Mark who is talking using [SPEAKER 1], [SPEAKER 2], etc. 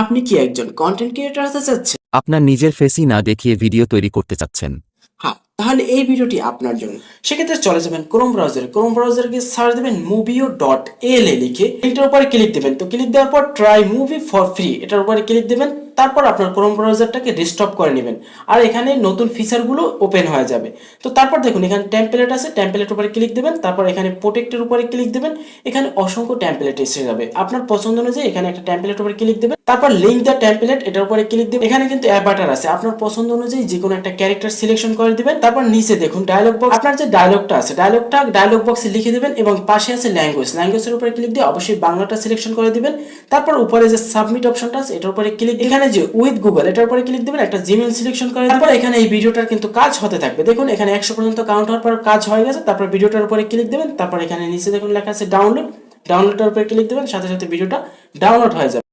[SPEAKER 1] আপনি কি একজন কন্টেন্ট ক্রিয়েটর হতে চাচ্ছেন?
[SPEAKER 2] আপনার নিজের ফেসই না দেখিয়ে ভিডিও তৈরি করতে চাচ্ছেন?
[SPEAKER 1] হ্যাঁ, তাহলে এই ভিডিওটি আপনার জন্য। সেক্ষেত্রে চলে যাবেন ক্রোম ব্রাউজারে গিয়ে সার্চ দেবেন movio.la লিখে লিঙ্কটার উপরে ক্লিক দেবেন। তো ক্লিক দেওয়ার পর ট্রাই মুভি ফর ফ্রি এটার উপরে ক্লিক দেবেন। তারপর আপনার ক্রোম ব্রাউজারটাকে রিস্টপ করে নেবেন আর এখানে নতুন ফিচারগুলো ওপেন হয়ে যাবে। তো তারপর দেখুন এখানে টেমপ্লেট আছে, টেমপ্লেট উপরে ক্লিক দেবেন। তারপর এখানে প্রোটেক্টের উপরে ক্লিক দেবেন। এখানে অসংখ্য টেমপ্লেট এসে যাবে, আপনার পছন্দ অনুযায়ী এখানে একটা টেমপ্লেট উপরে ক্লিক দেবেন। তারপর লিঙ্ক দ্য টেমপ্লেট এটার উপরে ক্লিক দেবেন। এখানে কিন্তু অ্যাভাটার আছে, আপনার পছন্দ অনুযায়ী যে কোনো একটা ক্যারেক্টার সিলেকশন করে দিবেন। তারপর নিচে দেখুন ডায়লগ বক্স, আপনার যে ডায়লগটা আছে ডায়লগটা ডায়লগ বক্সে লিখে দেবেন এবং পাশে আছে ল্যাঙ্গুয়েজের উপরে ক্লিক দিয়ে অবশ্যই বাংলাটা সিলেকশন করে দিবেন। তারপর উপরে যে সাবমিট অপশনটা আছে এটার উপরে ক্লিক, এখানে যে উইথ গুগল এটার উপরে ক্লিক দিবেন, একটা জিমেইল সিলেকশন করে তারপর এখানে এই ভিডিওটার কিন্তু কাজ হতে থাকবে। দেখুন এখানে 100 পর্যন্ত কাউন্ট হওয়ার পর কাজ হয়ে গেছে। তারপর ভিডিওটার উপরে ক্লিক দেবেন। তারপর এখানে নিচে দেখুন লেখা আছে ডাউনলোডের উপরে ক্লিক দেবেন, সাথে সাথে ভিডিওটা ডাউনলোড হয়ে যাবে।